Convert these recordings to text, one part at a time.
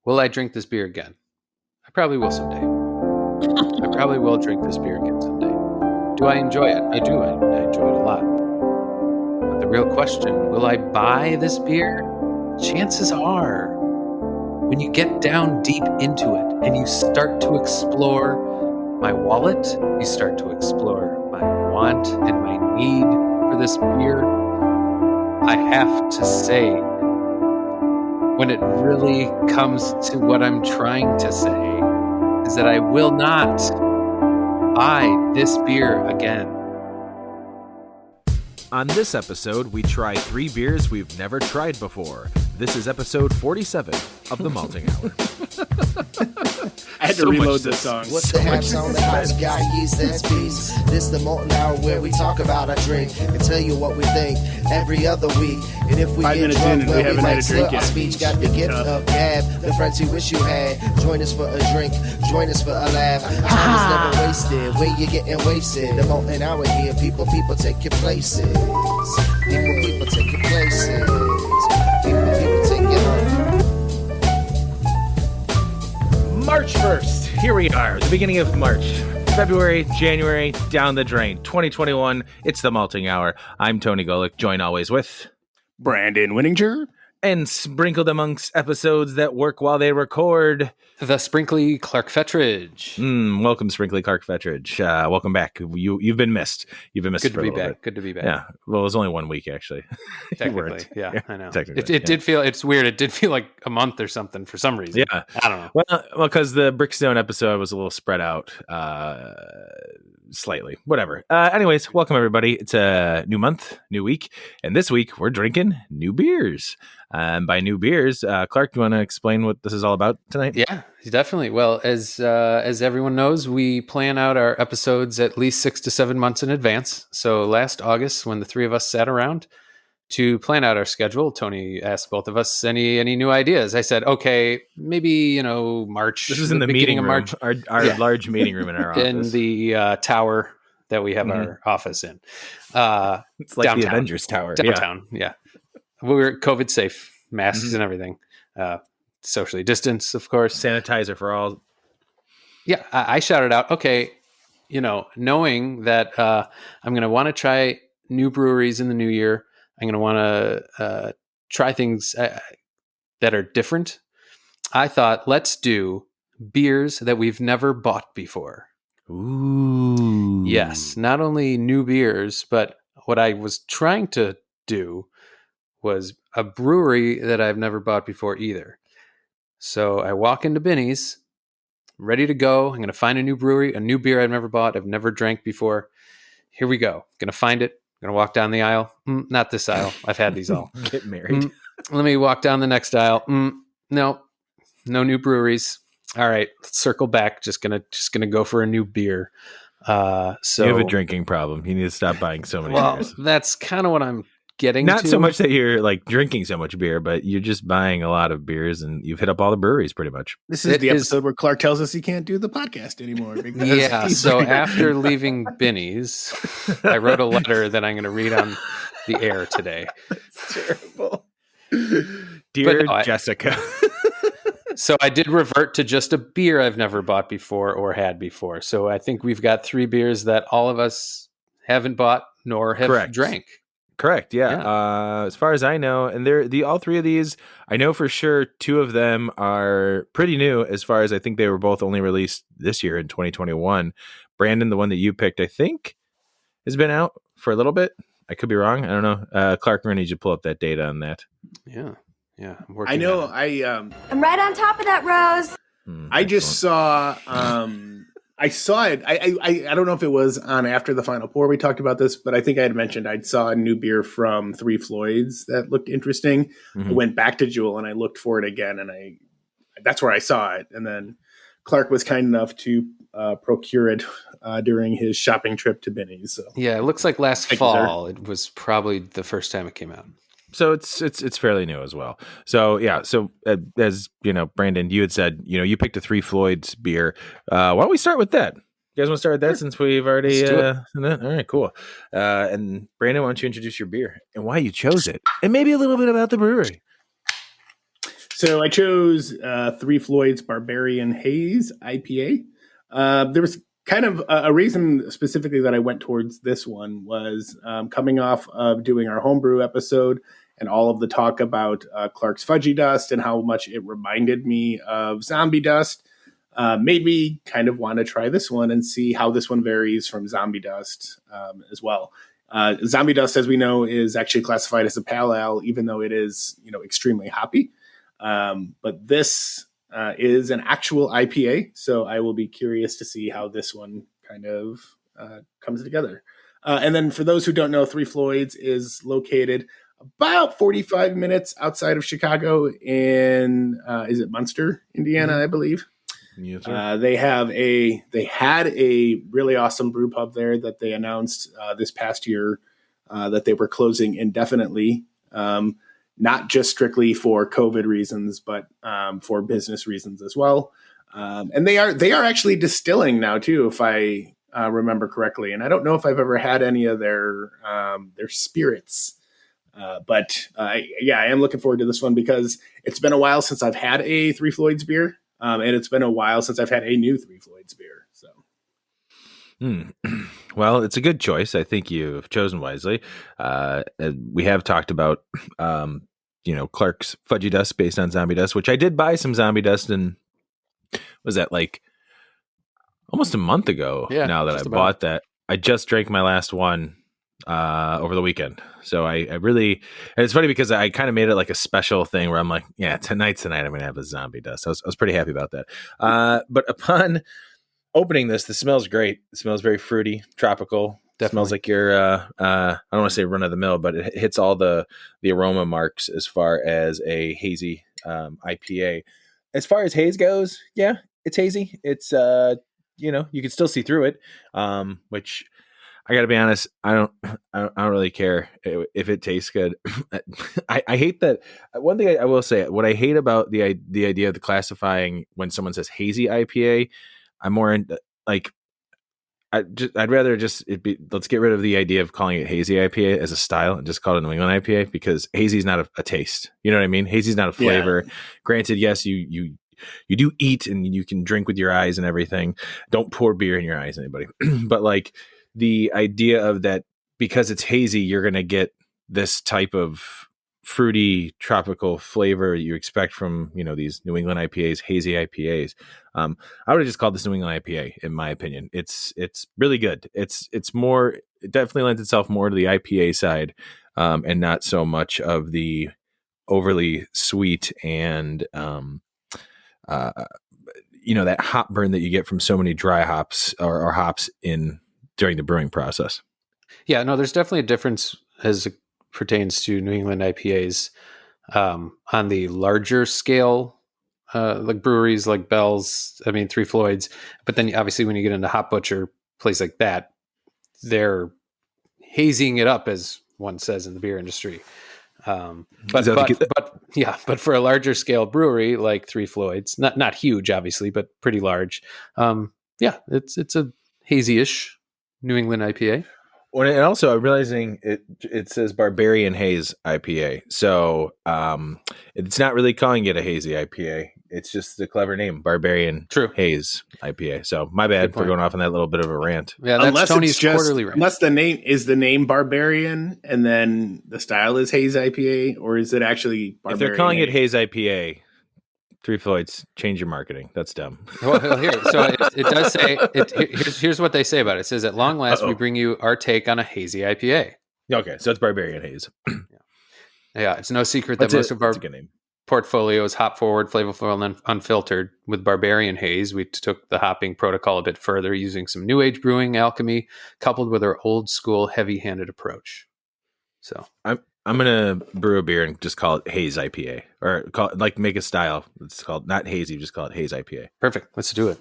Will I drink this beer again? I probably will someday. I probably will drink this beer again someday. Do I enjoy it? I do. I enjoy it a lot. But the real question, will I buy this beer? Chances are, when you get down deep into it and you start to explore my wallet, you start to explore my want and my need for this beer, I have to say, when it really comes to what I'm trying to say, is that I will not buy this beer again. On this episode, we try 3 beers we've never tried before. This is episode 47 of the Malting Hour. I had to reload this song. What's the half song that house guy yeast that's beast? This the Malting Hour where we talk about our drink and tell you what we think every other week. And if we 5 get minutes drunk, in and well, we haven't might had a drink slur our yet. speech. Got the gift of gab, the friends you wish you had. Join us for a drink, join us for a laugh. Time is never wasted, where you getting wasted. The Malting Hour here, people take your places. People take your places. People take your home. March 1st, here we are, the beginning of March. February, January, down the drain. 2021, it's the Malting Hour. I'm Tony Golick, joined always with... Brandon Winninger. And sprinkled amongst episodes that work while they record... The Sprinkly Clark Fettridge. Welcome, Sprinkly Clark Fettridge. Welcome back. You've been missed. You've been missed Good for to be a little back. bit. Good to be back. Yeah. Well, it was only 1 week, actually. You Technically, weren't. yeah, I know. Technically, It did feel, it's weird. It did feel like a month or something for some reason. Yeah. I don't know. Well, because the Brickstone episode was a little spread out slightly. Whatever. Anyways, welcome, everybody. It's a new month, new week. And this week, we're drinking new beers. By new beers, Clark, do you want to explain what this is all about tonight? Yeah, definitely. Well, as everyone knows, we plan out our episodes at least 6 to 7 months in advance. So last August, when the three of us sat around to plan out our schedule, Tony asked both of us any new ideas. I said, okay, maybe March. This is in the meeting room, March, our large meeting room in our office. in the tower that we have our office in. It's like downtown. the Avengers Tower. Downtown, yeah. We're COVID safe, masks and everything. Socially distanced, of course. Sanitizer for all. Yeah, I shouted out, okay, knowing that I'm going to want to try new breweries in the new year. I'm going to want to try things that are different. I thought, let's do beers that we've never bought before. Ooh. Yes, not only new beers, but what I was trying to do was a brewery that I've never bought before either. So I walk into Binny's, ready to go. I'm going to find a new brewery, a new beer I've never bought, I've never drank before. Here we go. Going to find it. Going to walk down the aisle. Not this aisle. I've had these all. Get married. Let me walk down the next aisle. No new breweries. All right, let's circle back. Just gonna go for a new beer. So You have a drinking problem. You need to stop buying so many beers. That's kind of what I'm getting Not to. so much that you're like drinking so much beer, but you're just buying a lot of beers and you've hit up all the breweries pretty much. This is the episode where Clark tells us he can't do the podcast anymore. Because Yeah, so after leaving Binny's, I wrote a letter that I'm going to read on the air today. It's terrible. Dear no, Jessica. So I did revert to just a beer I've never bought before or had before. So I think we've got 3 beers that all of us haven't bought nor have drank. Correct. Yeah. As far as I know, and all 3 of these, I know for sure 2 of them are pretty new. As far as I think they were both only released this year in 2021. Brandon, the one that you picked, I think has been out for a little bit. I could be wrong. I don't know. Clark, we're gonna need you to pull up that data on that. Yeah. I know. I'm right on top of that, Rose. I just saw. I saw it. I don't know if it was on After the Final Pour we talked about this, but I think I had mentioned I saw a new beer from Three Floyds that looked interesting. I went back to Jewel and I looked for it again, and that's where I saw it. And then Clark was kind enough to procure it during his shopping trip to Binny's. So. Yeah, it looks like last fall. It was probably the first time it came out. So it's fairly new as well. So yeah. So as you know, Brandon, you had said, you picked a Three Floyds beer. Why don't we start with that? You guys want to start with that since we've already all right, cool. And Brandon, why don't you introduce your beer and why you chose it, and maybe a little bit about the brewery. So I chose Three Floyd's Barbarian Haze IPA. There was kind of a reason specifically that I went towards this one was coming off of doing our homebrew episode and all of the talk about Clark's Fudgy Dust and how much it reminded me of Zombie Dust. Made me kind of want to try this one and see how this one varies from Zombie Dust as well. Zombie Dust, as we know, is actually classified as a pale ale, even though it is, extremely hoppy. But this is an actual IPA, so I will be curious to see how this one kind of comes together. And then for those who don't know, Three Floyds is located about 45 minutes outside of Chicago in, is it Munster, Indiana, I believe? Yes, sir. They had a really awesome brew pub there that they announced this past year that they were closing indefinitely, not just strictly for COVID reasons, but for business reasons as well. And they are actually distilling now too, if I remember correctly. And I don't know if I've ever had any of their spirits. But I am looking forward to this one because it's been a while since I've had a Three Floyds beer. And it's been a while since I've had a new Three Floyds beer. So, Well, it's a good choice. I think you've chosen wisely. We have talked about, Clark's Fudgy Dust based on Zombie Dust, which I did buy some Zombie Dust, and was that like almost a month ago? Yeah, now that I bought that, I just drank my last one over the weekend. So I really, and it's funny because I kind of made it like a special thing where I'm like, yeah, tonight I'm going to have a Zombie Dust. I was pretty happy about that. But upon opening this smells great. It smells very fruity, tropical. Definitely. It smells like your, I don't want to say run of the mill, but it hits all the aroma marks as far as a hazy IPA. As far as haze goes, yeah, it's hazy. It's, you can still see through it, which I got to be honest, I don't really care if it tastes good. I hate that. One thing I will say, what I hate about the idea of the classifying when someone says hazy IPA, I'm more into like, I'd rather let's get rid of the idea of calling it hazy IPA as a style and just call it New England IPA, because hazy is not a taste. You know what I mean? Hazy is not a flavor. Yeah. Granted, yes, you do eat and you can drink with your eyes and everything. Don't pour beer in your eyes, anybody. But like, the idea of that, because it's hazy, you're going to get this type of fruity tropical flavor you expect from, these New England IPAs, hazy IPAs. I would have just called this New England IPA, in my opinion. It's really good. It definitely lends itself more to the IPA side, and not so much of the overly sweet and, that hop burn that you get from so many dry hops or hops during the brewing process. Yeah, no, there's definitely a difference as it pertains to New England IPAs on the larger scale, like breweries like Bell's, Three Floyds. But then obviously when you get into Hop Butcher, place like that, they're hazing it up, as one says in the beer industry. But for a larger scale brewery like Three Floyds, not huge, obviously, but pretty large. It's a hazy-ish New England IPA. Well, and also I'm realizing it says Barbarian Haze IPA. So it's not really calling it a hazy IPA. It's just the clever name, Barbarian Haze IPA. So my bad for going off on that little bit of a rant. Yeah, that's unless Tony's quarterly rant. Unless the name Barbarian and then the style is Haze IPA, or is it actually Barbarian? If they're calling it Haze IPA, Three Floyds, change your marketing. That's dumb. Well, here, so it does say, here's what they say about it. It says, at long last, we bring you our take on a hazy IPA. Okay, so it's Barbarian Haze. Yeah, it's no secret that most of our portfolio is hop forward, flavorful, and unfiltered. With Barbarian Haze, we took the hopping protocol a bit further, using some new age brewing alchemy coupled with our old school heavy-handed approach. So I'm gonna brew a beer and just call it Haze IPA, or make a style. It's called not hazy, just call it Haze IPA. Perfect. Let's do it.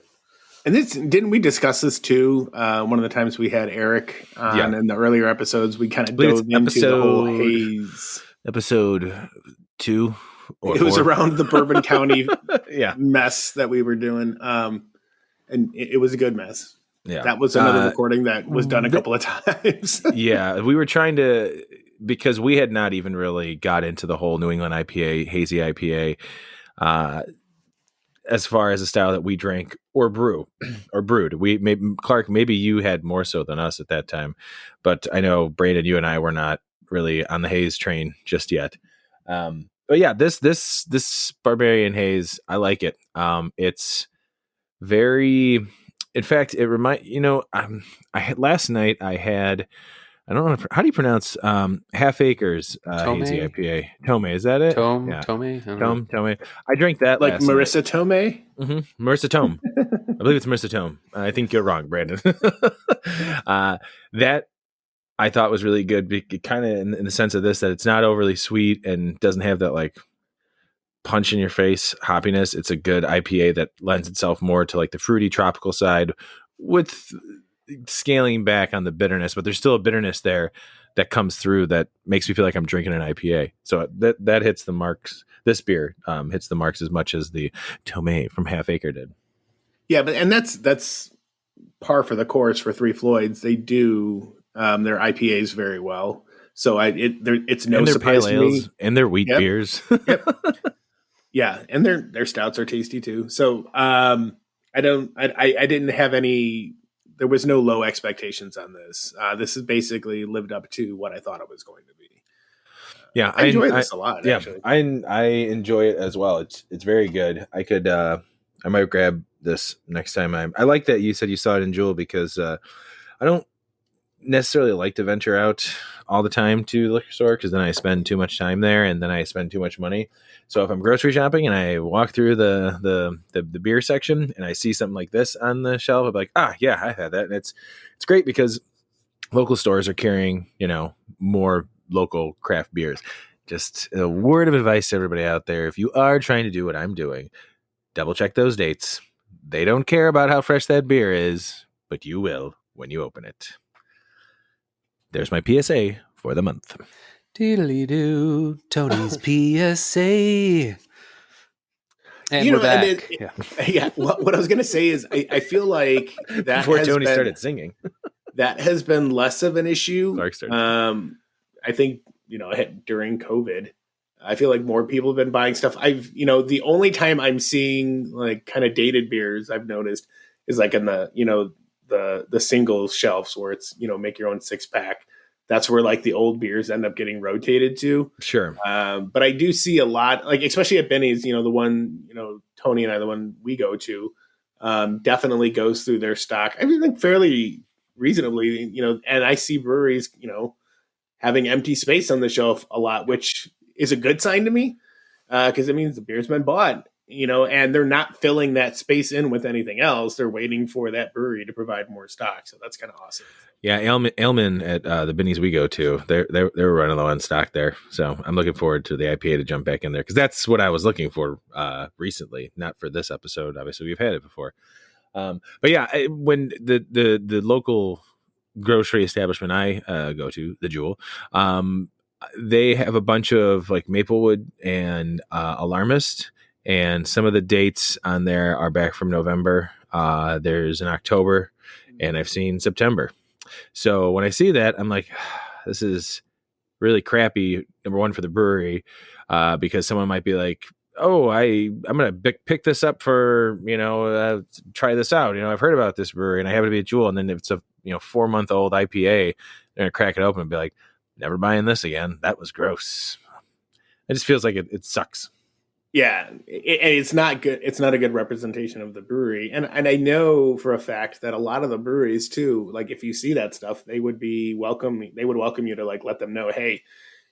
And didn't we discuss this too? One of the times we had Eric on in the earlier episodes, we kind of dove into the whole haze. Episode 2. It was around the Bourbon County mess that we were doing, and it was a good mess. Yeah, that was another recording that was done a couple of times. Yeah, we were trying to. Because we had not even really got into the whole New England IPA, hazy IPA. as far as a style that we drank or brew or brewed. Clark, maybe you had more so than us at that time, but I know Brandon, you and I were not really on the haze train just yet. But yeah, this Barbarian Haze, I like it. It's very, in fact, it I had last night I had, I don't know how do you pronounce Half Acres hazy Tomei? IPA. Tomei, is that it? Yeah. Tomei? I don't know. Tomei. I drank that Like last night. Marissa Tomei? Marissa Tome. I believe it's Marissa Tome. I think you're wrong, Brandon. That I thought was really good, kind of in the sense of this, that it's not overly sweet and doesn't have that like punch in your face hoppiness. It's a good IPA that lends itself more to like the fruity tropical side with scaling back on the bitterness, but there's still a bitterness there that comes through that makes me feel like I'm drinking an IPA. So that hits the marks. This beer hits the marks as much as the Tomei from Half Acre did. Yeah, and that's par for the course for Three Floyds. They do their IPAs very well. So it's no surprise to me. And their wheat beers. Yep. Yeah, and their stouts are tasty too. So I didn't have any. There was no low expectations on this. This has basically lived up to what I thought it was going to be. Yeah, I enjoy this a lot. Yeah, actually. I enjoy it as well. It's very good. I might grab this next time. I like that you said you saw it in Jewel, because I don't necessarily like to venture out all the time to the liquor store, because then I spend too much time there and then I spend too much money. So if I'm grocery shopping and I walk through the beer section and I see something like this on the shelf, I'm like, yeah, I've had that. And it's great because local stores are carrying, more local craft beers. Just a word of advice to everybody out there: if you are trying to do what I'm doing, double check those dates. They don't care about how fresh that beer is, but you will when you open it. There's my PSA for the month. Diddly-doo, Tony's PSA. And we're back. Yeah. What I was going to say is I feel like that before Tony started singing, that has been less of an issue. Clark started. I think, during COVID, I feel like more people have been buying stuff. The only time I'm seeing like kind of dated beers I've noticed is like in the singles shelves where it's, make your own 6-pack. That's where like the old beers end up getting rotated to. Sure. But I do see a lot, like, especially at Benny's, the one, Tony and I, the one we go to, definitely goes through their stock. I think fairly reasonably, and I see breweries, having empty space on the shelf a lot, which is a good sign to me, because it means the beer's been bought, and they're not filling that space in with anything else. They're waiting for that brewery to provide more stock. So that's kind of awesome. Yeah, Ailman at the Benny's we go to, they were running low on stock there. So I'm looking forward to the IPA to jump back in there, because that's what I was looking for recently, not for this episode. Obviously, we've had it before. But yeah, when the local grocery establishment I go to, the Jewel, they have a bunch of like Maplewood and Alarmist, and some of the dates on there are back from November. There's an October, and I've seen September. So when I see that, I'm like, this is really crappy. Number one, for the brewery, because someone might be like, oh, I'm going to pick this up for, try this out. I've heard about this brewery and I happen to be at Jewel. And then if it's a, 4-month-old IPA, they're going to crack it open and be like, never buying this again. That was gross. It just feels like it sucks. Yeah, it's not good. It's not a good representation of the brewery. And I know for a fact that a lot of the breweries too, like if you see that stuff, they would welcome you to like let them know, hey,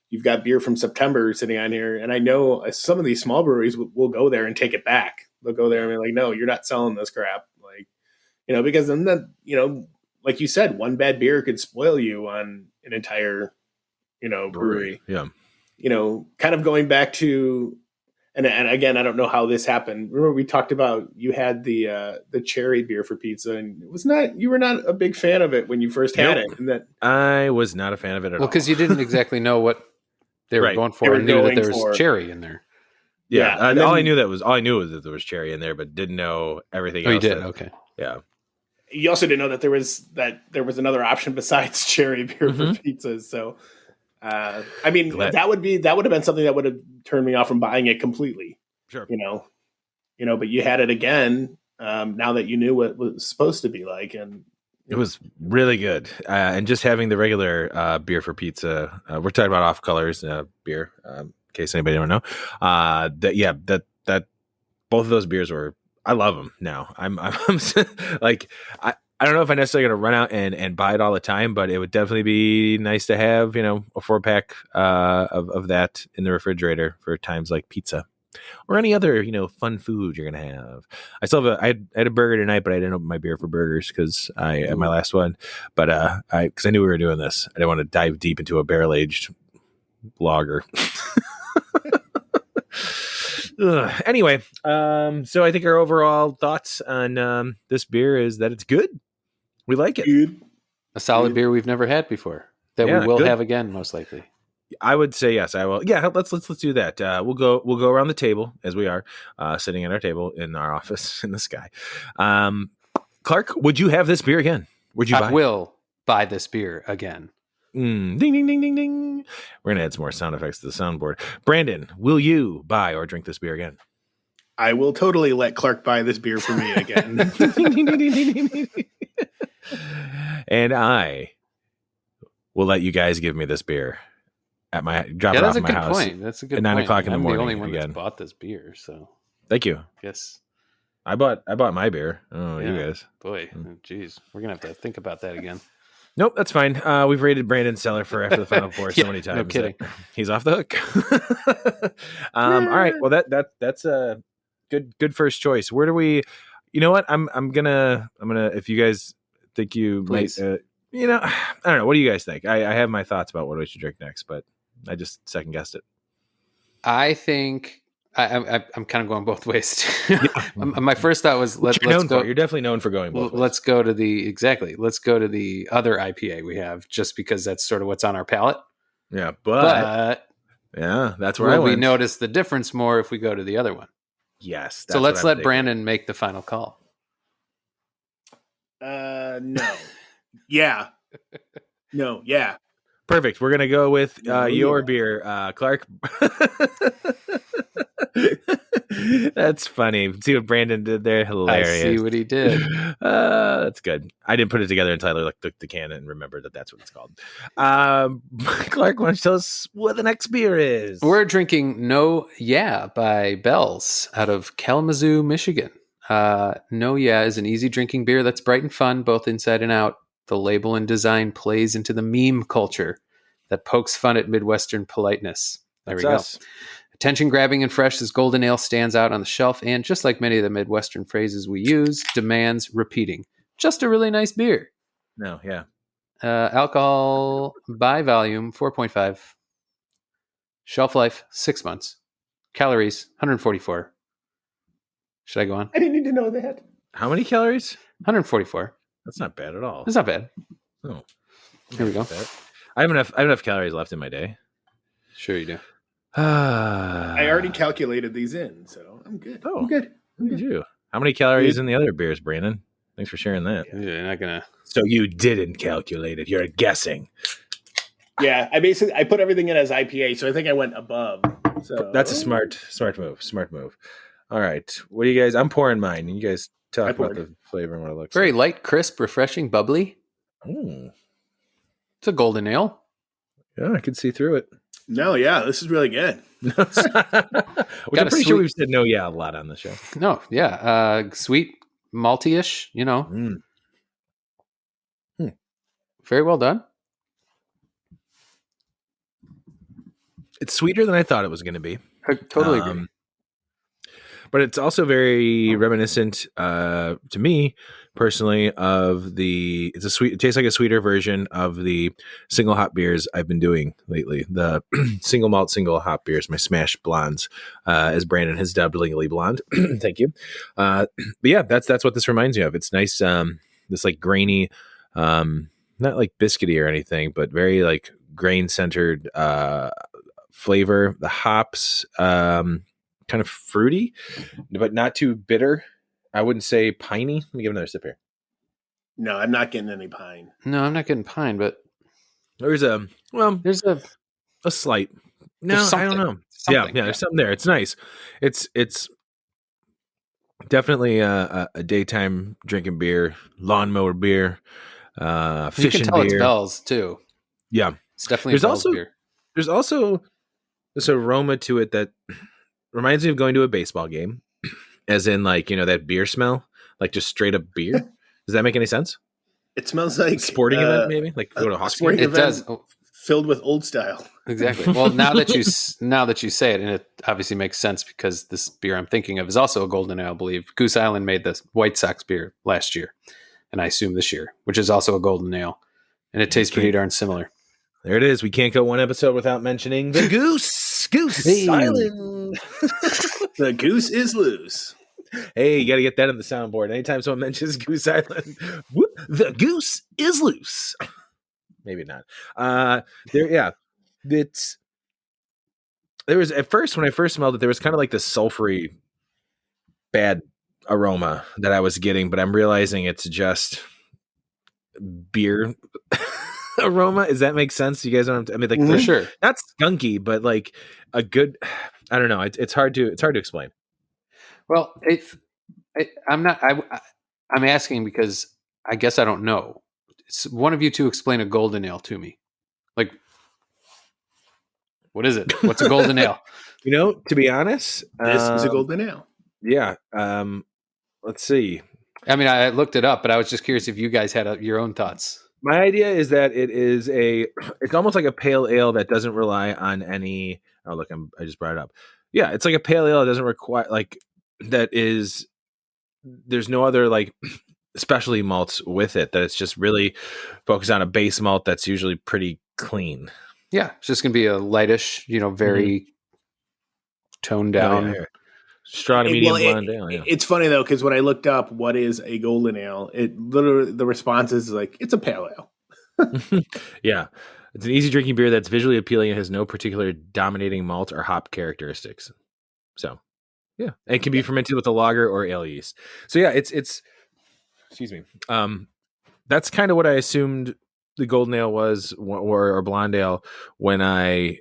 you've got beer from September sitting on here. And I know some of these small breweries will go there and take it back. They'll go there and be like, no, you're not selling this crap. Like, because then that, like you said, one bad beer could spoil you on an entire, brewery. Yeah. Kind of going back to, and again, I don't know how this happened. Remember we talked about you had the cherry beer for pizza, and you were not a big fan of it when you first had it. And that I was not a fan of it at all. Well, because you didn't exactly know what they were going for, and knew that there was cherry in there. Yeah, all I knew was that there was cherry in there, but didn't know everything else. Oh, you did? Okay. Yeah. You also didn't know that there was another option besides cherry beer for pizzas. So, that would have been something that would have turned me off from buying it completely. Sure. But you had it again now that you knew what it was supposed to be like, and it was really good. And just having the regular beer for pizza, we're talking about Off Colors beer, in case anybody don't know. That both of those beers were, I love them now. I'm like, I don't know if I'm necessarily going to run out and buy it all the time, but it would definitely be nice to have, a 4-pack of that in the refrigerator for times like pizza or any other, fun food you're going to have. I had a burger tonight, but I didn't open my beer for burgers because I had my last one. But because I knew we were doing this, I didn't want to dive deep into a barrel aged lager. Anyway, so I think our overall thoughts on this beer is that it's good. We like it. Good. A solid beer we've never had before that we will have again, most likely. I would say yes. I will. Yeah, let's do that. We'll go around the table as we are sitting at our table in our office in the sky. Clark, would you have this beer again? Would you? I will buy this beer again. Ding ding ding ding ding. We're gonna add some more sound effects to the soundboard. Brandon, will you buy or drink this beer again? I will totally let Clark buy this beer for me again. And I will let you guys give me this beer at my drop it off my house. That's a good at point. 9:00 in the morning. I'm the only one again. that's bought this beer, so thank you. Yes, I bought my beer. Oh, you guys. Boy, geez, we're gonna have to think about that again. Nope, that's fine. We've rated Brandon's cellar for after the Final Four so many times. No kidding. He's off the hook. All right. Well, that's a good first choice. Where do we? You know what? I'm gonna. If you guys think you Please. might, I don't know. What do you guys think? I have my thoughts about what we should drink next, but I just second guessed it. I think I'm kind of going both ways. My first thought was let's go. You're definitely known for going both ways. Let's go to the other IPA we have, just because that's sort of what's on our palate. Yeah, but yeah, that's where we notice the difference more if we go to the other one. Yes. So let's let Brandon make the final call. No. Yeah. No. Yeah. Perfect. We're gonna go with your beer, Clark. That's funny. See what Brandon did there? Hilarious. I see what he did. That's good. I didn't put it together until I took the can and remembered that that's what it's called. Clark, why don't you tell us what the next beer is? We're drinking No Yeah by Bell's out of Kalamazoo, Michigan. No Yeah is an easy drinking beer that's bright and fun, both inside and out. The label and design plays into the meme culture that pokes fun at Midwestern politeness. There we go. Attention grabbing and fresh, this golden ale stands out on the shelf, and just like many of the Midwestern phrases we use, demands repeating. Just a really nice beer. No, yeah. Alcohol by volume, 4.5. Shelf life, 6 months. Calories, 144. Should I go on? I didn't need to know that. How many calories? 144. That's not bad at all. It's not bad. Oh. Here we go. I have enough calories left in my day. Sure you do. I already calculated these in, so I'm good. Oh, I'm good. Look at you. How many calories in the other beers, Brandon? Thanks for sharing that. You're not gonna. So you didn't calculate it. You're guessing. Yeah, I put everything in as IPA, so I think I went above. So that's a smart move. All right, what do you guys? I'm pouring mine, and you guys talk about the flavor and what it looks very like. light, crisp, refreshing, bubbly. It's a golden ale. Yeah, I can see through it. No, yeah, this is really good. Which I'm pretty sure we've said no, yeah, a lot on the show. No, yeah, sweet, malty-ish. Very well done. It's sweeter than I thought it was going to be. I totally agree. But it's also very reminiscent to me personally of it tastes like a sweeter version of the single hop beers I've been doing lately. The single malt, single hop beers, my smash blondes, as Brandon has dubbed Legally Blonde. Thank you. But yeah, that's what this reminds me of. It's nice, this like grainy, not like biscuity or anything, but very like grain centered flavor. The hops, kind of fruity, but not too bitter. I wouldn't say piney. Let me give another sip here. No, I'm not getting any pine. No, I'm not getting pine, but there's a slight. No, I don't know. Yeah, there's something there. It's nice. It's definitely a daytime drinking beer, lawnmower beer, fishing you can tell beer. it's Bell's too. Yeah, it's definitely a Bell's beer. There's also this aroma to it that reminds me of going to a baseball game, as in like, you know, that beer smell, like just straight up beer. Say that make any sense? It smells like sporting event, maybe like go to a Hawks game. It does, filled with old style. Exactly. Well, now that you say it, and it obviously makes sense because this beer I'm thinking of is also a golden ale, I believe. Goose Island made this White Sox beer last year, and I assume this year, which is also a golden ale, and it tastes pretty darn similar. There it is. We can't go one episode without mentioning the Goose Island. The goose is loose. Hey, you got to get that in the soundboard. Anytime someone mentions Goose Island, whoop, the goose is loose. Maybe not. There was at first, when I first smelled it, there was kind of like this sulfury, bad aroma that I was getting, but I'm realizing it's just beer aroma. Does that make sense? You guys don't. I mean, like for sure, not skunky, but like a good. I don't know. It's hard to explain. Well, I'm asking because I guess I don't know. It's one of you two explain a golden ale to me. Like, what is it? What's a golden ale? You know, to be honest, this is a golden ale. Yeah. Let's see. I mean, I looked it up, but I was just curious if you guys had your own thoughts. My idea is that it's almost like a pale ale that doesn't rely on any. Oh, look, I just brought it up. Yeah, it's like a pale ale that doesn't require there's no other like specialty malts with it, that it's just really focused on a base malt that's usually pretty clean. Yeah, it's just going to be a lightish, very toned down. Strong medium blonde ale. Yeah. It's funny though, because when I looked up what is a golden ale, it literally, the response is like, it's a pale ale. Yeah. It's an easy drinking beer that's visually appealing and has no particular dominating malt or hop characteristics. So, yeah, and it can be fermented with a lager or ale yeast. So, yeah, it's excuse me. That's kind of what I assumed the golden ale was, or blonde ale, when I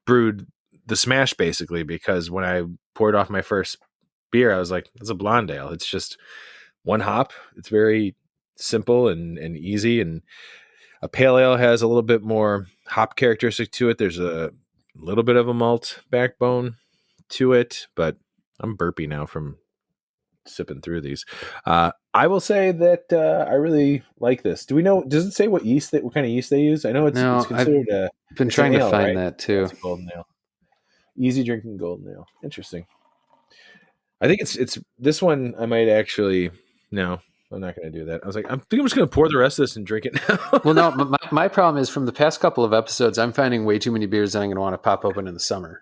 brewed the smash, basically, because when I poured off my first beer, I was like, it's a blonde ale. It's just one hop. It's very simple and easy, and a pale ale has a little bit more hop characteristic to it. There's a little bit of a malt backbone to it, but I'm burpy now from sipping through these. I will say that I really like this. Do we know? Does it say what kind of yeast they use? I know it's considered I've been trying to find that too. It's a golden ale. Easy drinking golden ale. Interesting. I think it's this one. I might actually no. I'm not going to do that. I was like, I think I'm just going to pour the rest of this and drink it now. Well, no, my problem is from the past couple of episodes, I'm finding way too many beers that I'm going to want to pop open in the summer.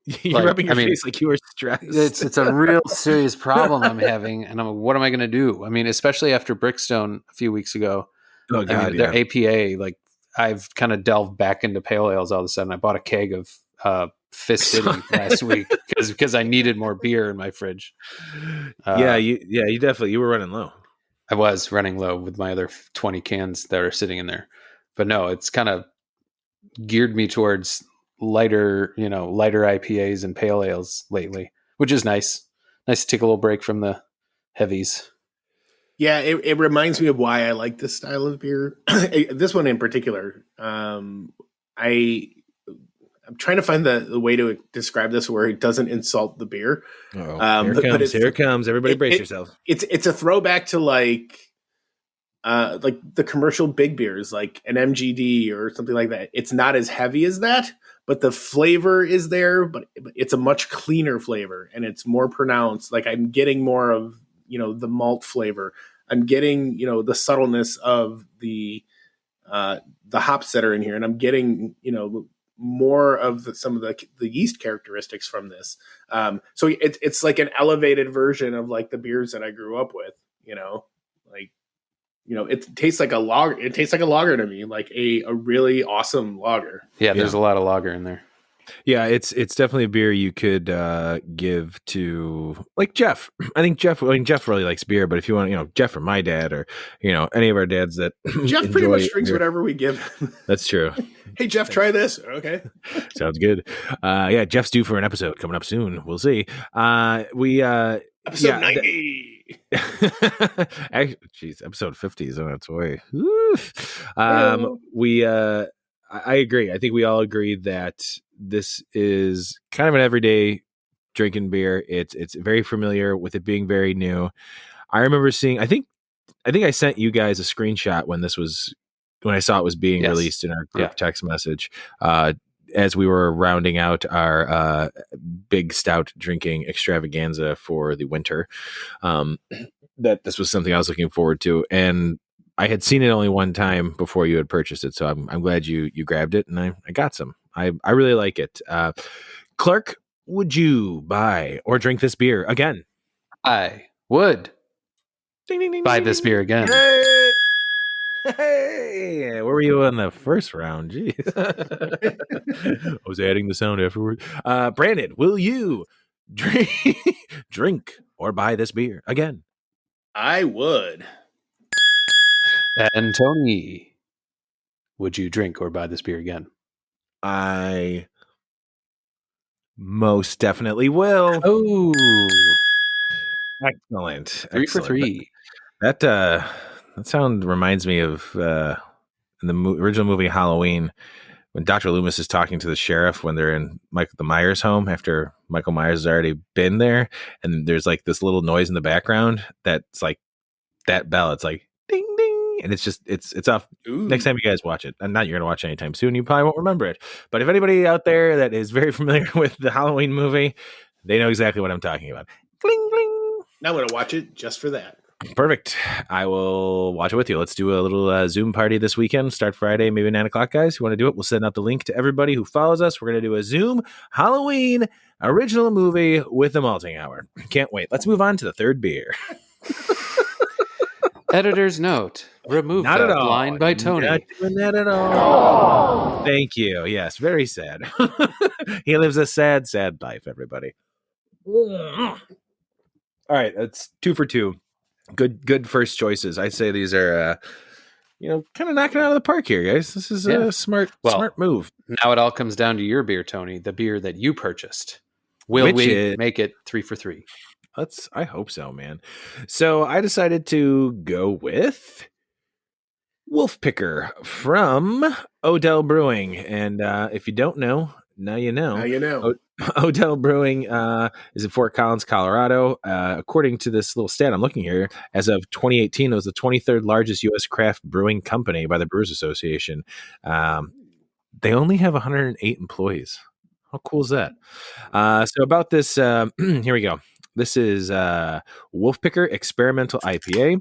You're rubbing your face like you were stressed. It's a real serious problem I'm having, and I'm like, what am I going to do? I mean, especially after Brickstone a few weeks ago. Oh God, their APA, like I've kind of delved back into pale ales all of a sudden. I bought a keg of Fist City last week because I needed more beer in my fridge. You definitely were running low. I was running low with my other 20 cans that are sitting in there, but no, it's kind of geared me towards lighter IPAs and pale ales lately, which is nice. Nice to take a little break from the heavies. Yeah, it reminds me of why I like this style of beer. This one in particular. I'm trying to find the way to describe this where it doesn't insult the beer. Here it comes. Everybody brace yourself. It's a throwback to like the commercial big beers, like an MGD or something like that. It's not as heavy as that, but the flavor is there, but it's a much cleaner flavor and it's more pronounced. Like I'm getting more of, the malt flavor. I'm getting, the subtleness of the hops that are in here. And I'm getting, more of some of the yeast characteristics from this. So it's like an elevated version of like the beers that I grew up with, it tastes like a lager. It tastes like a lager to me, like a really awesome lager. Yeah, there's a lot of lager in there. Yeah, it's definitely a beer you could give to like Jeff. I think Jeff really likes beer, but if you want, Jeff or my dad or any of our dads that Jeff pretty enjoy much drinks beer. whatever we give him. That's true. Hey, Jeff, try this. Okay. Sounds good. Yeah, Jeff's due for an episode coming up soon. We'll see. Episode 90. Actually, geez, episode 50 is on its way. I agree. I think we all agree that this is kind of an everyday drinking beer. It's very familiar with it being very new. I remember seeing. I think I sent you guys a screenshot when I saw it was being released in our group text message. As we were rounding out our big stout drinking extravaganza for the winter, that this was something I was looking forward to, and I had seen it only one time before you had purchased it, so I'm glad you grabbed it, and I got some. I really like it. Clark, would you buy or drink this beer again? I would buy this beer again. Hey, where were you in the first round? Jeez. I was adding the sound afterward. Brandon, will you drink or buy this beer again? I would. And Tony, would you drink or buy this beer again? I most definitely will. Oh, excellent! 3 for 3. That sound reminds me of in the original movie Halloween, when Dr. Loomis is talking to the sheriff when they're in the Myers home after Michael Myers has already been there, and there's like this little noise in the background that's like that bell. It's like ding ding, and it's off. Ooh. Next time you guys watch it, and not you're gonna watch it anytime soon, you probably won't remember it. But if anybody out there that is very familiar with the Halloween movie, they know exactly what I'm talking about. Gling gling. Now I'm gonna watch it just for that. Perfect. I will watch it with you. Let's do a little Zoom party this weekend. Start Friday, maybe 9 o'clock, guys. You want to do it? We'll send out the link to everybody who follows us. We're going to do a Zoom Halloween original movie with the malting hour. Can't wait. Let's move on to the third beer. Editor's note. Remove Not that at all. line by Tony. Not doing that at all. Thank you. Yes, very sad. He lives a sad, sad life, everybody. All right, that's 2 for 2. Good first choices. I'd say these are, kind of knocking it out of the park here, guys. This is a smart move. Now it all comes down to your beer, Tony, the beer that you purchased. Will we make it 3 for 3? I hope so, man. So I decided to go with Wolf Picker from Odell Brewing. And if you don't know, now you know. Now you know. Odell Brewing is in Fort Collins, Colorado. According to this little stat I'm looking here, as of 2018, it was the 23rd largest U.S. craft brewing company by the Brewers Association. They only have 108 employees. How cool is that? So about this, here we go. This is Wolf Picker Experimental IPA.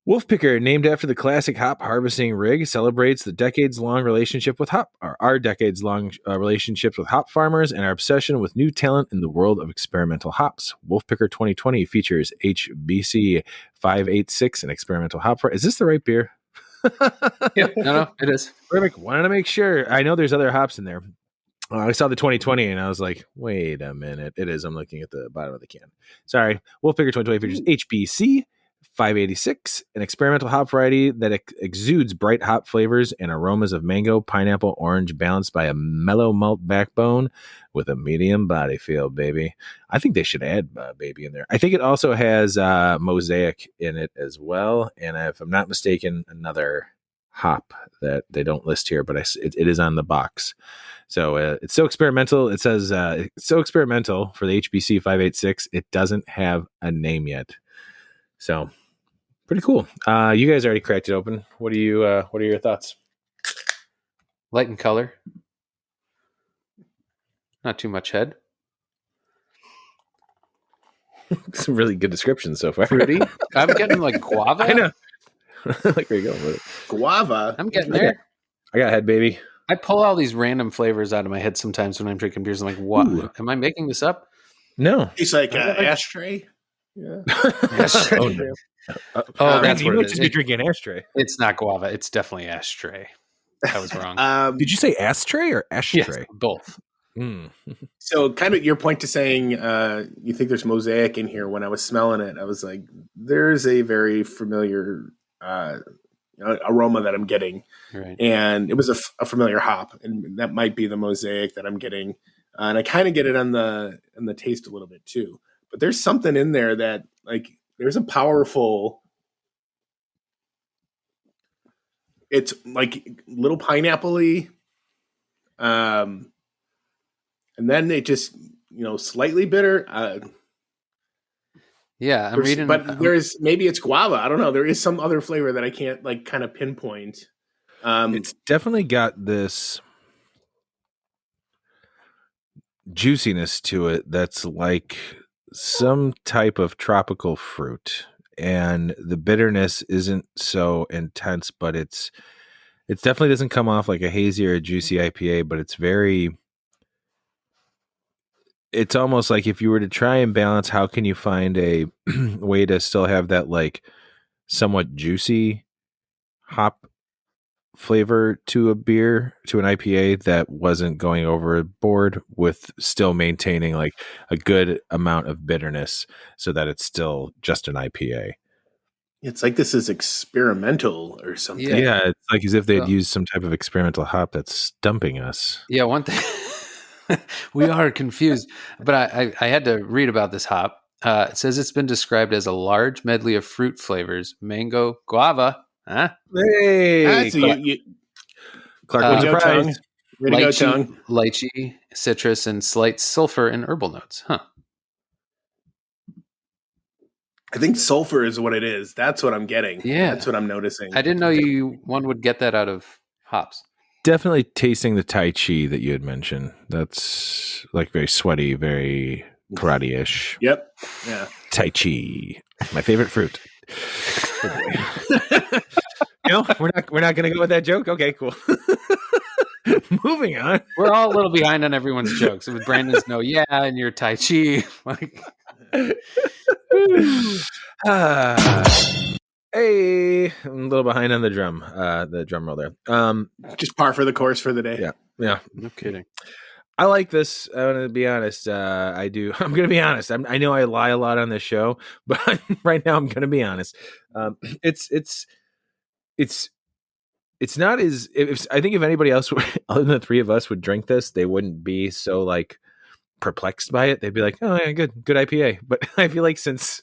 Wolf Picker, named after the classic hop harvesting rig, celebrates the decades-long relationship with our decades-long relationships with hop farmers and our obsession with new talent in the world of experimental hops. Wolf Picker 2020 features HBC 586 and experimental hop. Is this the right beer? Yeah, no, it is. Perfect. Wanted to make sure. I know there's other hops in there. I saw the 2020 and I was like, wait a minute. It is. I'm looking at the bottom of the can. Sorry. Wolf Picker 2020 features HBC 586, an experimental hop variety that exudes bright hop flavors and aromas of mango, pineapple, orange, balanced by a mellow malt backbone with a medium body feel, baby. I think they should add baby in there. I think it also has mosaic in it as well. And if I'm not mistaken, another hop that they don't list here, but it is on the box. So it's so experimental. It says it's so experimental for the HBC 586. It doesn't have a name yet. So pretty cool. You guys already cracked it open. What are your thoughts? Light in color. Not too much head. Some really good descriptions so far. Fruity. I'm getting like guava. I know. Like where you going with it? Guava. I'm getting there. I got head, baby. I pull all these random flavors out of my head sometimes when I'm drinking beers. I'm like, what? Ooh. Am I making this up? No. It's like an ashtray. Yeah. Oh, no. That's you what might it just is. be drinking ashtray. It's not guava. It's definitely ashtray. I was wrong. Did you say ashtray or ashtray? Yes, both. So kind of your point to saying you think there's mosaic in here. When I was smelling it, I was like, there's a very familiar aroma that I'm getting. Right. And it was a familiar hop, and that might be the mosaic that I'm getting. And I kind of get it on the taste a little bit too. But there's something in there that like there's a powerful. It's like little pineapple-y, and then it just slightly bitter. Yeah, I'm reading, but there's maybe it's guava. I don't know. There is some other flavor that I can't like kind of pinpoint. It's definitely got this juiciness to it that's like some type of tropical fruit, and the bitterness isn't so intense, but it definitely doesn't come off like a hazy or a juicy IPA, but it's almost like if you were to try and balance, how can you find a way to still have that like somewhat juicy hop flavor to a beer, to an IPA that wasn't going overboard with still maintaining like a good amount of bitterness so that it's still just an IPA. It's like this is experimental or something. Yeah, it's like as if they'd used some type of experimental hop that's stumping us. Yeah, one thing we are confused, but I had to read about this hop. It says it's been described as a large medley of fruit flavors: mango, guava, Hey, Clark, what's your prize? Lychee, citrus, and slight sulfur and herbal notes. Huh. I think sulfur is what it is. That's what I'm getting. Yeah. That's what I'm noticing. I didn't know one would get that out of hops. Definitely tasting the Tai Chi that you had mentioned. That's like very sweaty, very karate-ish. Yep. Yeah. Tai Chi, my favorite fruit. No, we're not going to go with that joke. Okay, cool. Moving on. We're all a little behind on everyone's jokes. With Brandon's and your Tai Chi. Hey, I'm a little behind on the drum roll there. Just par for the course for the day. Yeah. No kidding. I like this. I'm going to be honest. I do. I'm going to be honest. I know I lie a lot on this show, but right now I'm going to be honest. It's not as if I think if anybody else other than the three of us would drink this, they wouldn't be so like perplexed by it. They'd be like, oh yeah, good IPA. But I feel like since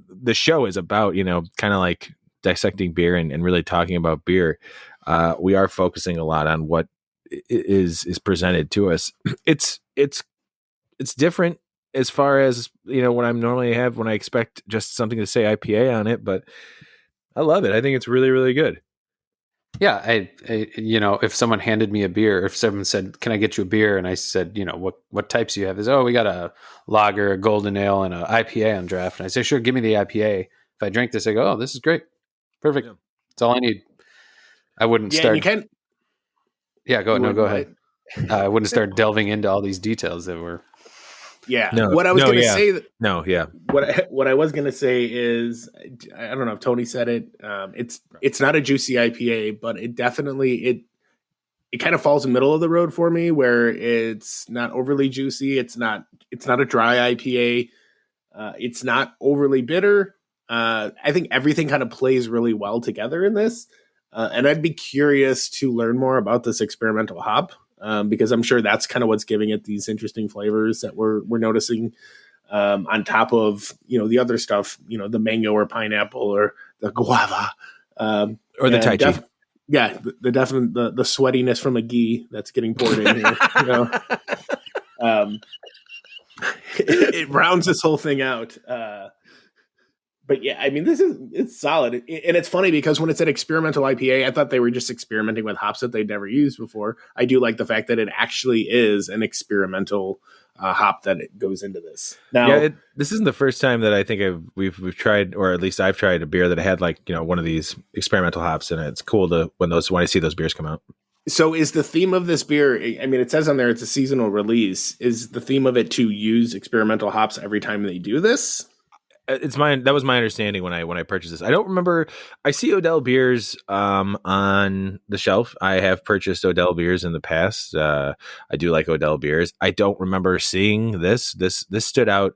the show is about, kind of like dissecting beer and really talking about beer, we are focusing a lot on what is presented to us. It's different as far as, what I'm normally have when I expect just something to say IPA on it, but I love it. I think it's really, really good. Yeah, I if someone handed me a beer, if someone said, "Can I get you a beer?" and I said, what types do you have? Is we got a lager, a golden ale, and an IPA on draft. And I say, sure, give me the IPA. If I drink this, I go, oh, this is great, perfect. Yeah. That's all I need. I wouldn't start. You can. Yeah, go ahead. I wouldn't start delving into all these details that were. Yeah. What I was going to say. What I was going to say is, I don't know if Tony said it. It's not a juicy IPA, but it definitely it kind of falls in the middle of the road for me, where it's not overly juicy. It's not a dry IPA. It's not overly bitter. I think everything kind of plays really well together in this. And I'd be curious to learn more about this experimental hop. Because I'm sure that's kind of what's giving it these interesting flavors that we're noticing on top of, the other stuff, the mango or pineapple or the guava. Or the Tai Chi. The definite, the sweatiness from a ghee that's getting poured in here. It rounds this whole thing out. But yeah, I mean, it's solid. And it's funny because when it's an experimental IPA, I thought they were just experimenting with hops that they'd never used before. I do like the fact that it actually is an experimental hop that it goes into this. Now, this isn't the first time that I think we've tried, or at least I've tried a beer that had like, one of these experimental hops in it. It's cool when I see those beers come out. So is the theme of this beer, I mean, it says on there it's a seasonal release. Is the theme of it to use experimental hops every time they do this? That was my understanding when I purchased this. I don't remember. I see Odell beers on the shelf. I have purchased Odell beers in the past. I do like Odell beers. I don't remember seeing this. This stood out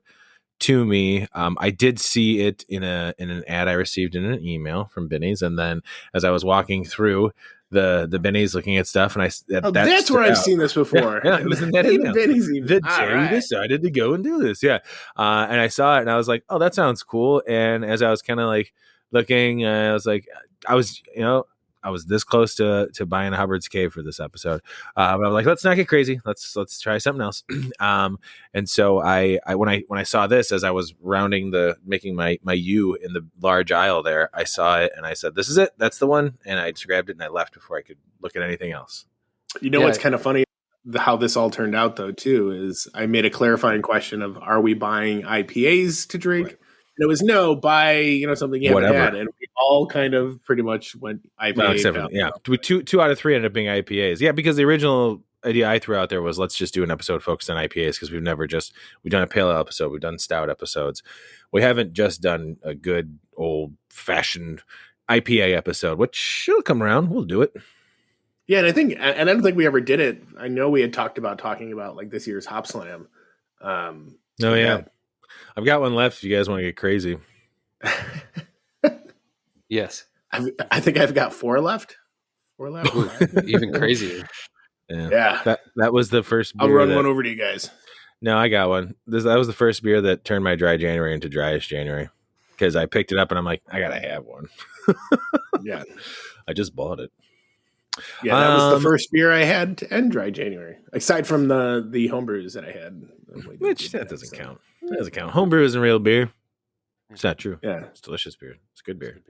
to me. I did see it in an ad I received in an email from Benny's, and then as I was walking through the Benny's looking at stuff, and that's where I've seen this before. Yeah, it was in that email. Benny's email. That Jerry decided to go and do this. Yeah. And I saw it and I was like, oh, that sounds cool. And as I was kind of like looking, I was like, I was this close to buying a Hubbard's Cave for this episode. But I was like, let's not get crazy. Let's try something else. And so I when I saw this, as I was making my U in the large aisle there, I saw it and I said, this is it. That's the one. And I just grabbed it and I left before I could look at anything else. You know what's kind of funny? How this all turned out, though, too, is I made a clarifying question of, are we buying IPAs to drink? Right. And it was no, buy something you haven't had, and we all kind of pretty much went IPA. Yeah, two out of three ended up being IPAs. Yeah, because the original idea I threw out there was let's just do an episode focused on IPAs because we've done a pale ale episode, we've done stout episodes, we haven't just done a good old fashioned IPA episode, which will come around. We'll do it. Yeah, and I don't think we ever did it. I know we had talking about like this year's Hop Slam. Yeah. I've got one left if you guys want to get crazy. Yes. I think I've got 4 left. 4 left. Even crazier. Yeah. That was the first beer. I'll run one over to you guys. No, I got one. That was the first beer that turned my dry January into driest January. Because I picked it up and I'm like, I gotta have one. Yeah. I just bought it. Yeah, that was the first beer I had to end dry January, aside from the homebrews that I had. Which that doesn't count. That doesn't count. Homebrew isn't real beer. It's not true. Yeah, it's delicious beer. It's good beer.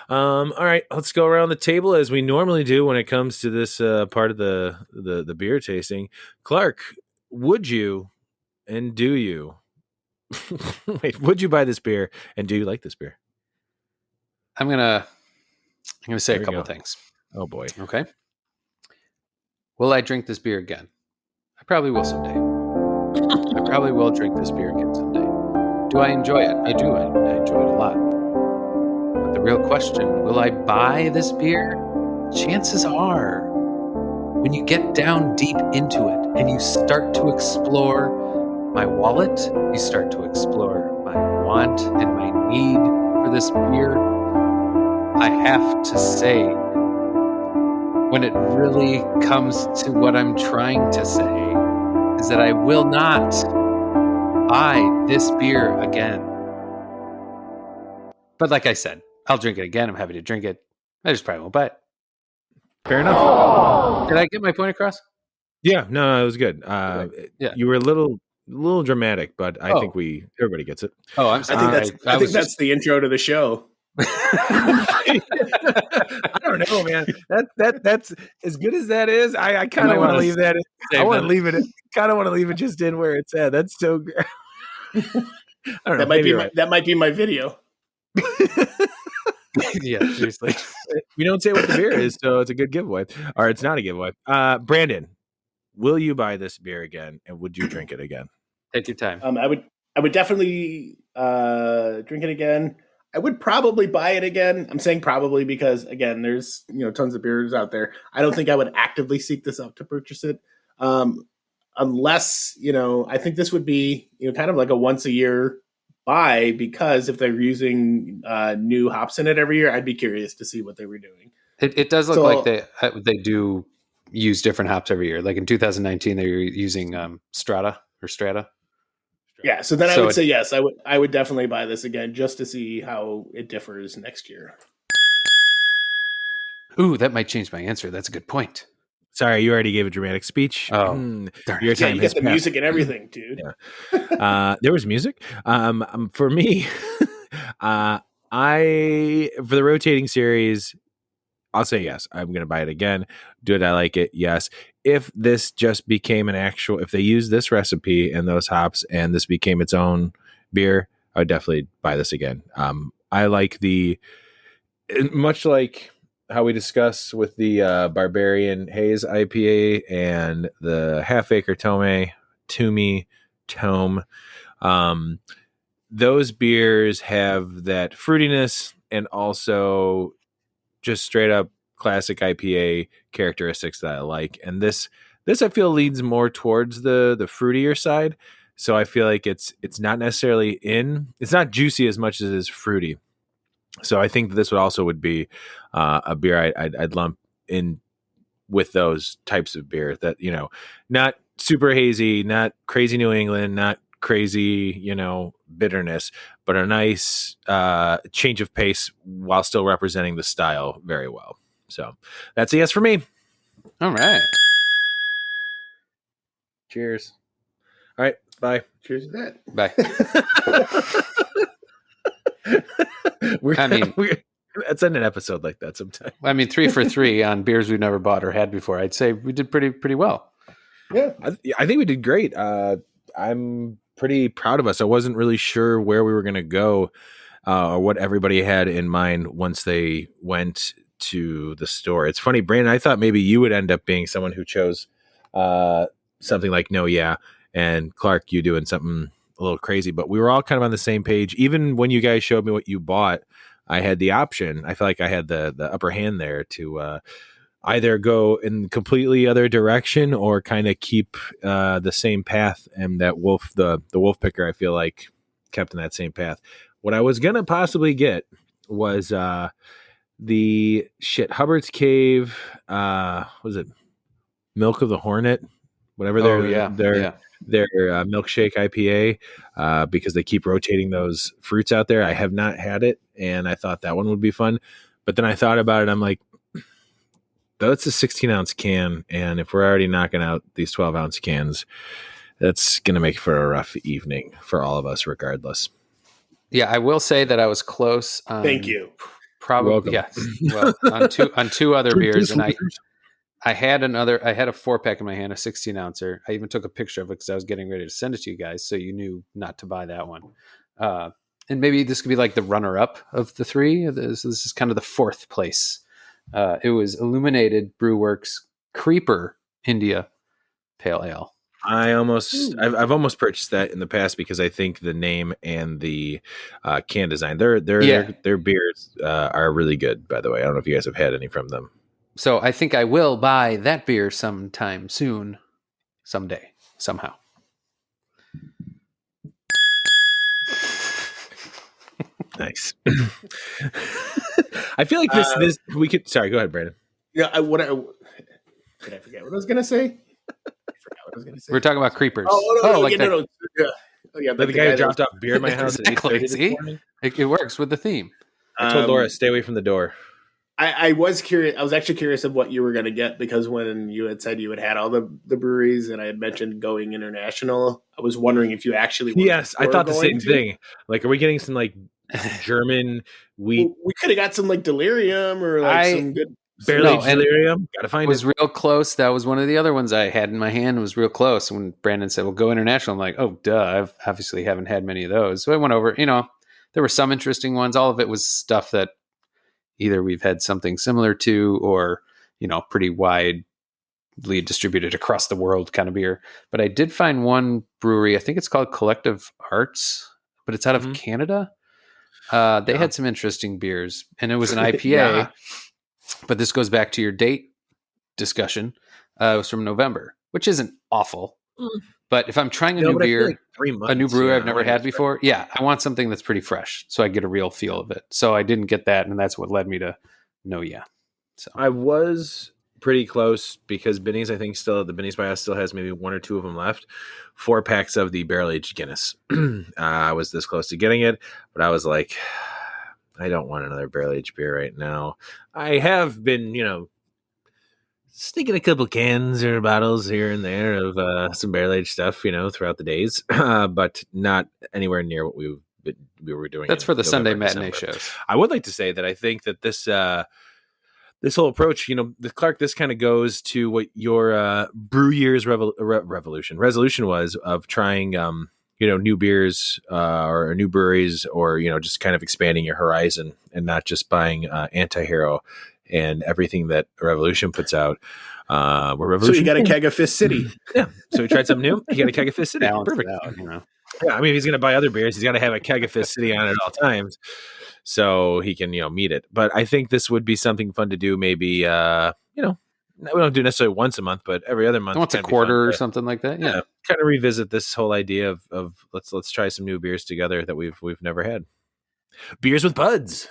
All right, let's go around the table as we normally do when it comes to this part of the beer tasting. Clark, would you and do you? Wait, would you buy this beer and do you like this beer? I'm gonna say a couple things. Oh boy. Okay. Will I drink this beer again? I probably will someday. I probably will drink this beer again someday. Do I enjoy it? I do. I enjoy it a lot. But the real question, will I buy this beer? Chances are, when you get down deep into it and you start to explore my wallet, you start to explore my want and my need for this beer, I have to say, when it really comes to what I'm trying to say, is that I will not buy this beer again. But like I said, I'll drink it again. I'm happy to drink it. I just probably won't buy it. Fair enough. Did I get my point across? Yeah, no, it was good. Yeah. You were a little dramatic, but I think everybody gets it. Oh, I'm sorry. I think that's the intro to the show. I don't know, man. That's as good as that is. I kind of want to leave that. I want to leave it. Kind of want to leave it just in where it's at. That's so. I don't know. That might be my video. Yeah, seriously. We don't say what the beer is, so it's a good giveaway, or it's not a giveaway. Brandon, will you buy this beer again, and would you drink it again? Take your time. I would definitely drink it again. I would probably buy it again. I'm saying probably because, again, there's tons of beers out there. I don't think I would actively seek this out to purchase it, unless I think this would be kind of like a once a year buy, because if they're using new hops in it every year, I'd be curious to see what they were doing. It does look like they do use different hops every year. Like in 2019, they were using Strata. Yeah, so then I would say yes. I would definitely buy this again just to see how it differs next year. Ooh, that might change my answer. That's a good point. Sorry, you already gave a dramatic speach. Oh, your time you get the music and everything, dude. Yeah. There was music. For me, for the rotating series, I'll say yes. I'm going to buy it again. Did I like it? Yes. If this just became if they use this recipe and those hops and this became its own beer, I would definitely buy this again. I like much like how we discuss with the Barbarian Haze IPA and the Half Acre Tome. those beers have that fruitiness and also just straight up classic IPA characteristics that I like. And this I feel leads more towards the fruitier side. So I feel like it's not necessarily it's not juicy as much as it is fruity. So I think this would be a beer I'd lump in with those types of beer that, you know, not super hazy, not crazy New England, not crazy, you know, bitterness, but a nice change of pace while still representing the style very well. So that's a yes for me. All right. Cheers. All right. Bye. Cheers to that. Bye. Let's end an episode like that sometime. I mean, 3 for 3 on beers we've never bought or had before. I'd say we did pretty well. Yeah. I think we did great. I'm pretty proud of us. I wasn't really sure where we were going to go or what everybody had in mind once they went to the store. It's funny, Brandon, I thought maybe you would end up being someone who chose something like No Yeah, and Clark, you doing something a little crazy, but we were all kind of on the same page. Even when you guys showed me what you bought, I had the option. I feel like I had the upper hand there to either go in completely other direction or kind of keep the same path. And that wolf, the wolf picker, I feel like kept in that same path. What I was gonna possibly get was the Hubbard's Cave. Was it Milk of the Hornet? Whatever their milkshake IPA, because they keep rotating those fruits out there. I have not had it, and I thought that one would be fun. But then I thought about it. I'm like, that's a 16-ounce can, and if we're already knocking out these 12-ounce cans, that's going to make for a rough evening for all of us, regardless. Yeah, I will say that I was close. Thank you. Probably, yes. Well, on two other beers, and I had a 4-pack in my hand, a 16-ouncer. I even took a picture of it because I was getting ready to send it to you guys, so you knew not to buy that one. And maybe this could be like the runner-up of the 3. This is kind of the 4th place. It was Illuminated Brewworks Creeper India Pale Ale. I've almost purchased that in the past because I think the name and the can design, their beers are really good. By the way, I don't know if you guys have had any from them. So I think I will buy that beer sometime soon, someday, somehow. Nice. I feel like this we could. Sorry, go ahead, Brandon. Yeah, did I forget what I was going to say? I forgot what I was going to say. We're talking about creepers. No. Like the guy who dropped off beer at my house. Exactly. See, it works with the theme. I told Laura, stay away from the door. I was curious. I was actually curious of what you were going to get because when you had said you had all the breweries and I had mentioned going international, I was wondering if you actually were. Yes, I thought the same thing. Like, are we getting some like German wheat? We could have got some like Delirium or like some good barrel aged Delirium. Gotta find it. Was real close. That was one of the other ones I had in my hand. It was real close. When Brandon said, "Well, go international," I'm like, "Oh, duh! I've obviously haven't had many of those." So I went over. You know, there were some interesting ones. All of it was stuff that either we've had something similar to or, you know, pretty widely distributed across the world kind of beer. But I did find one brewery, I think it's called Collective Arts, but it's out of Canada. They had some interesting beers, and it was an IPA, but this goes back to your date discussion. It was from November, which isn't awful. But if I'm trying a new beer, like 3 months, a new brewer I've never had before, I want something that's pretty fresh so I get a real feel of it. So I didn't get that, and that's what led me to No Yeah. So I was pretty close because Benny's, I think, the Benny's by Us still has maybe 1 or 2 of them left. 4 packs of the barrel-aged Guinness. I was this close to getting it, but I was like, I don't want another barrel-aged beer right now. I have been, sneaking a couple cans or bottles here and there of some barrel-aged stuff, throughout the days, but not anywhere near what we were doing. That's for the Sunday matinee shows. I would like to say that I think that this whole approach, Clark, this kind of goes to what your brew year's resolution was of trying, new beers or new breweries or, just kind of expanding your horizon and not just buying Anti-Hero and everything that Revolution puts out. So you got a keg of Fist City. Yeah. So we tried something new. You got a keg of Fist City. Balance Perfect. it out, Yeah, I mean, if he's going to buy other beers, he's got to have a keg of fizz sitting on at all times, so he can meet it. But I think this would be something fun to do. Maybe we don't do necessarily once a month, but every other month, once a quarter or something like that. Yeah, kind of revisit this whole idea of let's try some new beers together that we've never had. Beers with buds.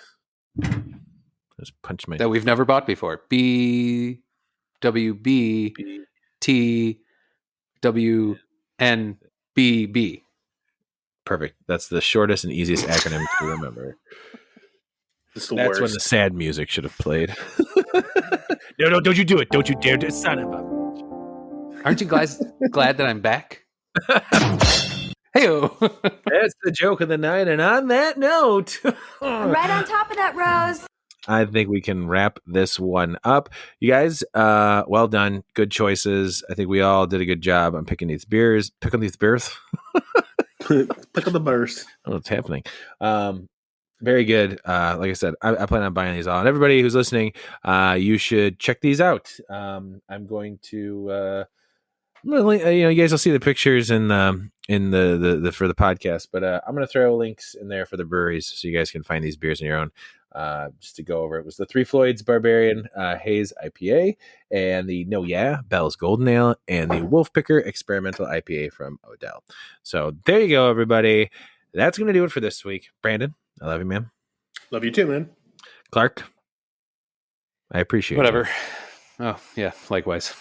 Just punch my that we've never bought before. BWB TWNBB. Perfect. That's the shortest and easiest acronym to remember. That's worst. When the sad music should have played. No, don't you do it. Don't you dare do it. Son of a... Aren't you guys glad that I'm back? Hey-o. That's the joke of the night. And on that note... I'm right on top of that, Rose. I think we can wrap this one up. You guys, well done. Good choices. I think we all did a good job on picking these beers. Picking these beers? Pick up the burst. Oh, what's happening? Very good. Like I said, I plan on buying these all. And everybody who's listening, you should check these out. I'm going to... you guys will see the pictures in the for the podcast, but I'm going to throw links in there for the breweries so you guys can find these beers on your own. Just to go over, it was the Three Floyds Barbarian Haze IPA and the No Yeah Bell's Golden Ale and the Wolf Picker Experimental IPA from Odell. So there you go, everybody. That's going to do it for this week. Brandon, I love you, man. Love you too, man. Clark, I appreciate whatever. Oh yeah, likewise.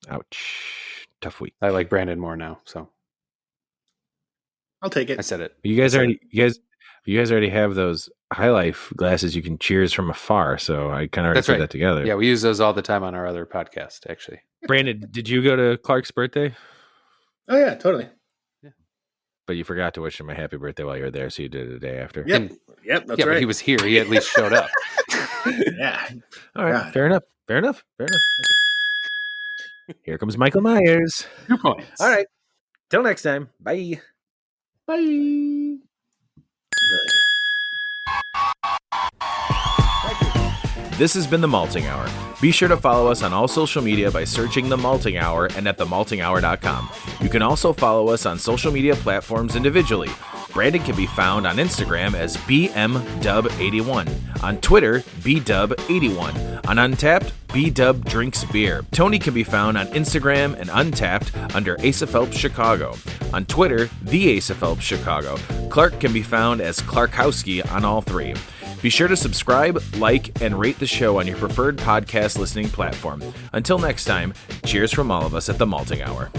Ouch. Tough week. I like Brandon more now, so I'll take it. I said it. You guys already have those High Life glasses you can cheers from afar, so I kind of already put that together. Yeah, we use those all the time on our other podcast, actually. Brandon, did you go to Clark's birthday? Oh yeah, totally. Yeah. But you forgot to wish him a happy birthday while you were there, so you did it the day after. Yep, that's right. But he was here. He at least showed up. Yeah. All right. God. Fair enough. Here comes Michael Myers. 2 points. All right. Till next time. Bye. Bye. This has been The Malting Hour. Be sure to follow us on all social media by searching The Malting Hour and at themaltinghour.com. You can also follow us on social media platforms individually. Brandon can be found on Instagram as BMDub81, on Twitter, BDub81, on Untapped, BDub Drinks Beer. Tony can be found on Instagram and Untapped under Asa Phelps Chicago. On Twitter, The Asa Phelps Chicago. Clark can be found as Clarkowski on all three. Be sure to subscribe, like, and rate the show on your preferred podcast listening platform. Until next time, cheers from all of us at The Malting Hour.